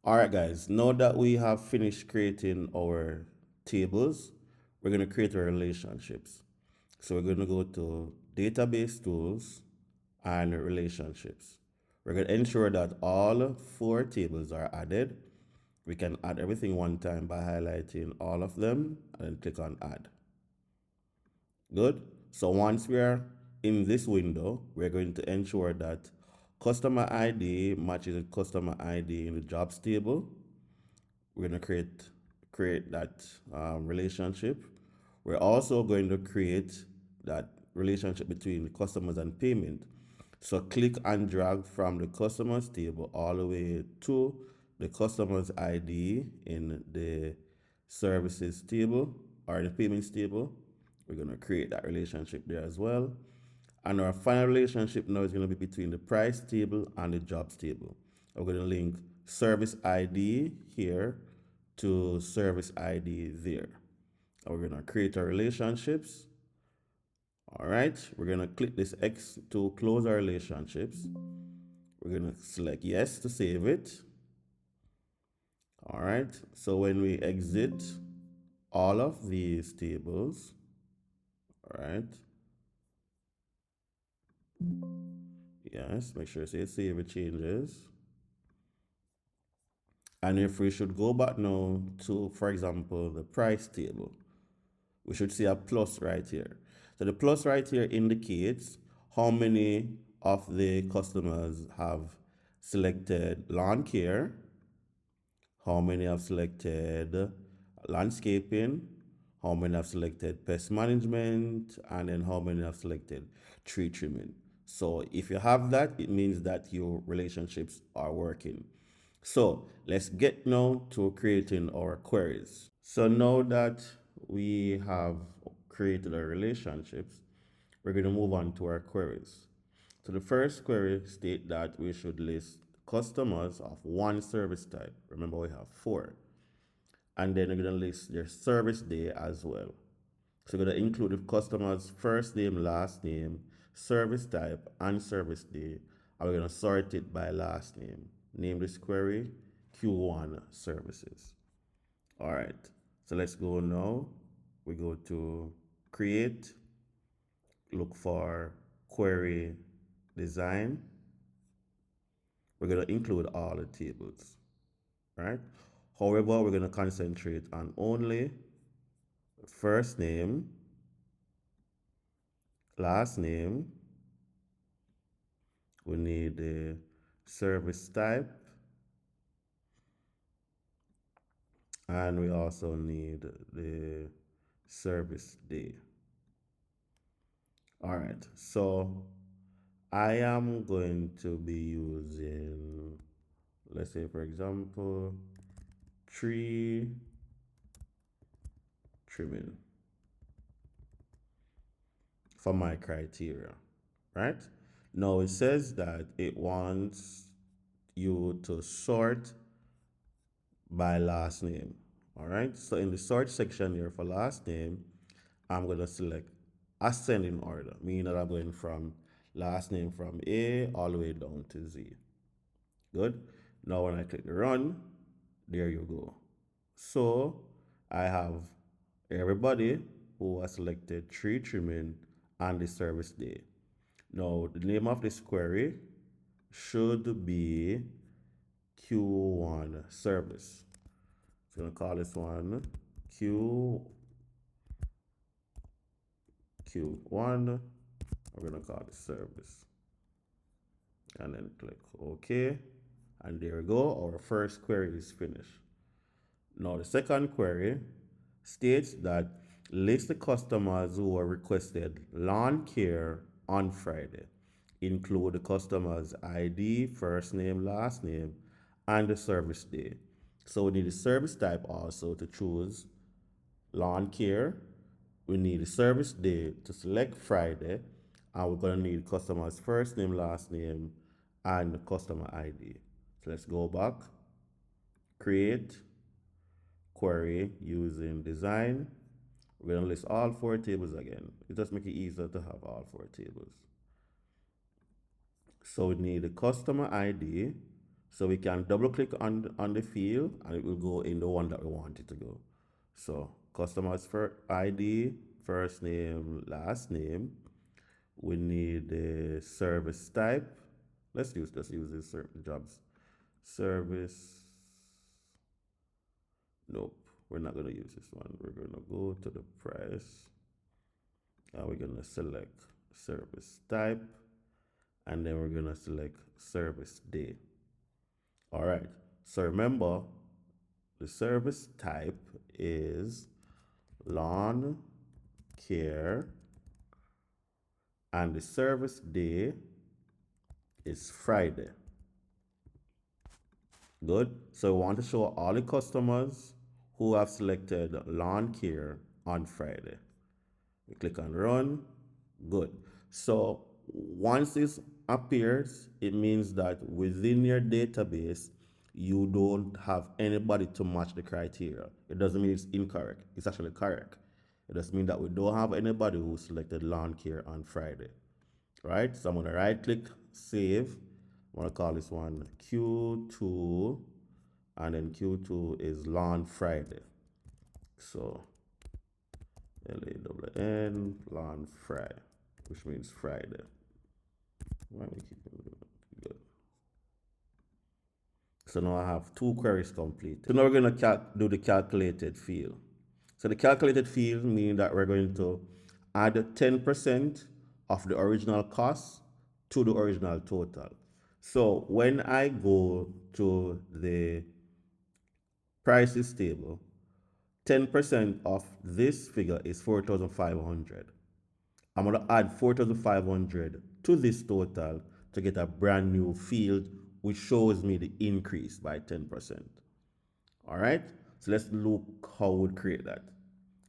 All right, guys, now that we have finished creating our tables, we're going to create our relationships. So we're going to go to database tools and relationships. We're going to ensure that all four tables are added. We can add everything one time by highlighting all of them and then click on add. Good. So once we are in this window, we're going to ensure that customer ID matches with customer ID in the jobs table. We're going to create that relationship. We're also going to create that relationship between the customers and payment. So click and drag from the customers table all the way to the customers ID in the services table or the payments table. We're going to create that relationship there as well. And our final relationship now is going to be between the price table and the jobs table. We're going to link service ID here to service ID there. And we're going to create our relationships. All right, we're going to click this X to close our relationships. We're going to select yes to save it. All right, so when we exit all of these tables, all right, yes, make sure it save it changes. And if we should go back now to, for example, the price table, we should see a plus right here. So the plus right here indicates how many of the customers have selected lawn care, how many have selected landscaping, how many have selected pest management, and then how many have selected tree trimming. So if you have that, it means that your relationships are working. So let's get now to creating our queries. So now that we have created our relationships, we're going to move on to our queries. So the first query state that we should list customers of one service type. Remember we have four. And then we're going to list their service day as well. So we're going to include the customer's first name, last name, service type, and service day. And we're going to sort it by last name. Name this query Q1 services. All right. So let's go now. We go to create, look for query design. We're going to include all the tables, right? However, we're going to concentrate on only first name, last name. We need the service type, and we also need the service day. All right, so I am going to be using, let's say for example, tree trimming for my criteria, right? Now it says that it wants you to sort by last name. All right, so in the sort section here for last name, I'm going to select ascending order, meaning that I'm going from last name from A all the way down to Z. Good. Now when I click run, there you go. So I have everybody who has selected tree trimming and the service day. Now the name of this query should be Q1 service. So I'm gonna call this one Q1. We're gonna call it service. And then click OK. And there we go. Our first query is finished. Now the second query states that list the customers who were requested lawn care on Friday. Include the customer's ID, first name, last name, and the service day. So we need the service type also to choose lawn care. We need the service day to select Friday, and we're gonna need customer's first name, last name, and the customer ID. So let's go back, create, query using design. We're gonna list all four tables again. It just make it easier to have all four tables. So we need the customer ID, So we can double click on the field and it will go in the one that we want it to go. So customer's first ID, first name, last name. We need the service type. Let's use this jobs. Service. Nope, we're not gonna use this one. We're gonna go to the price. And we're gonna select service type, and then we're gonna select service day. All right. So remember, the service type is lawn care, and the service day is Friday. Good. So we want to show all the customers who have selected lawn care on Friday. We click on run. Good. So once this appears, it means that within your database, you don't have anybody to match the criteria. It doesn't mean it's incorrect. It's actually correct. It just means that we don't have anybody who selected lawn care on Friday. Right? So I'm going to right click, save. I'm going to call this one Q2, and then Q2 is lawn Friday. So LAWN lawn Fry, which means Friday. Why we keep it good? So now I have two queries complete. So now we're going to do the calculated field. So the calculated field means that we're going to add 10% of the original cost to the original total. So when I go to the prices table, 10% of this figure is 4,500. I'm going to add 4,500 to this total to get a brand new field which shows me the increase by 10%. All right, so let's look how we would create that.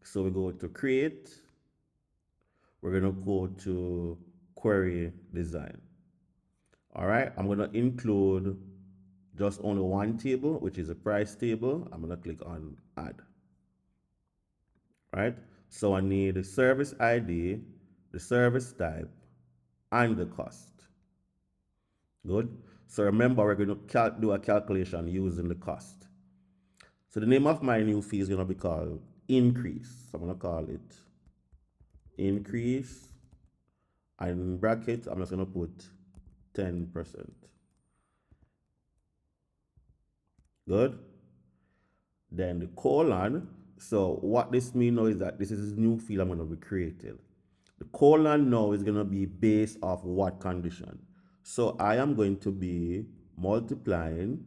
So we go to create, we're going to go to query design. All right, I'm going to include just only one table, which is a price table. I'm going to click on add. Right, so I need the service ID, the service type, and the cost. Good. So remember, we're going to do a calculation using the cost. So the name of my new fee is going to be called increase. So I'm going to call it increase. And in brackets, I'm just going to put 10%. Good. Then the colon. So what this means now is that this is a new field I'm going to be creating. The colon now is going to be based off what condition. So I am going to be multiplying.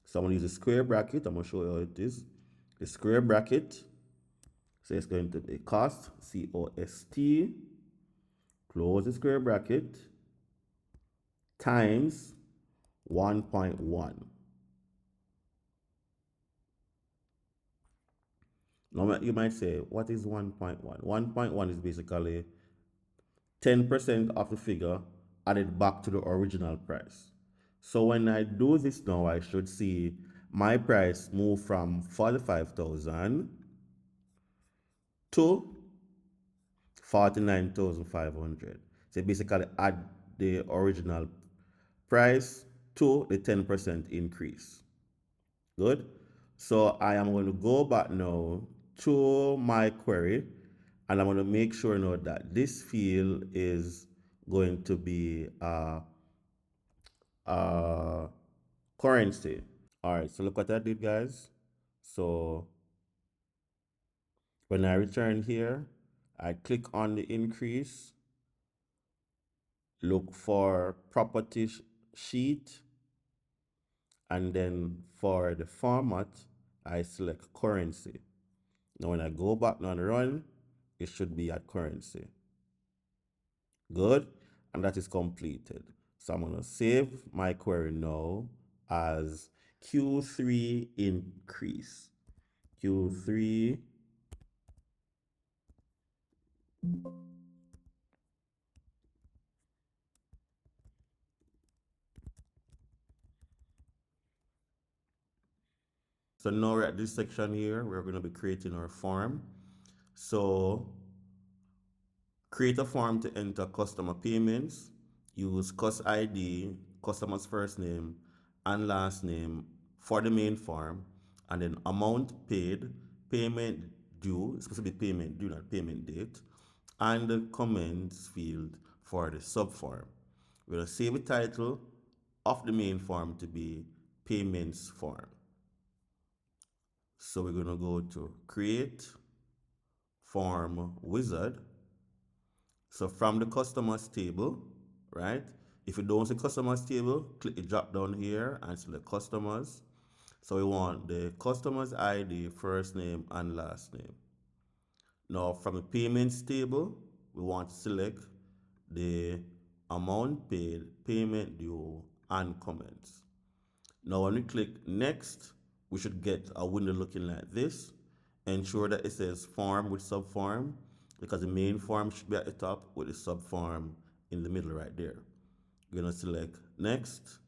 So I'm going to use a square bracket. I'm going to show you how it is. The square bracket. So it's going to be cost, C-O-S-T, close the square bracket, times 1.1. Now you might say, what is 1.1? 1.1 is basically 10% of the figure added back to the original price. So when I do this now, I should see my price move from 45,000 to 49,500. So basically add the original price to the 10% increase. Good. So I am going to go back now to my query, and I'm going to make sure now that this field is going to be currency. All right, so look what I did, guys. So when I return here, I click on the increase, look for property sheet, and then for the format, I select currency. Now when I go back and run, it should be at currency. Good, and that is completed. So I'm going to save my query now as Q3 increase. Q3 So now we're at this section here. We're going to be creating our form. So create a form to enter customer payments. Use cost ID, customer's first name, and last name for the main form, and then amount paid, payment due, it's supposed to be payment due, not payment date, and the comments field for the subform. We're going to save the title of the main form to be payments form. So we're going to go to create form wizard. So from the customers table, right? If you don't see customers table, click the drop down here and select customers. So we want the customer's ID, first name and last name. Now from the payments table, we want to select the amount paid, payment due, and comments. Now when we click next, we should get a window looking like this. Ensure that it says form with subform, because the main form should be at the top with the subform in the middle right there. We're going to select next,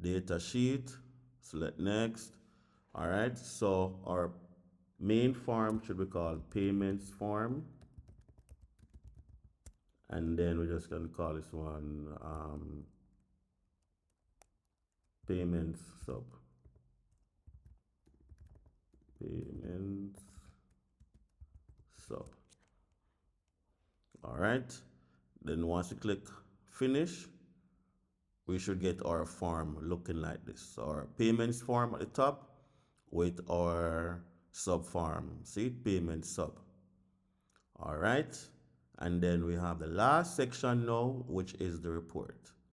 data sheet, select next. All right, so our main form should be called payments form. And then we're just going to call this one payments sub. Payments sub. All right, then once you click finish, we should get our form looking like this. So our payments form at the top with our sub form. See, payment sub. All right, and then we have the last section now, which is the report.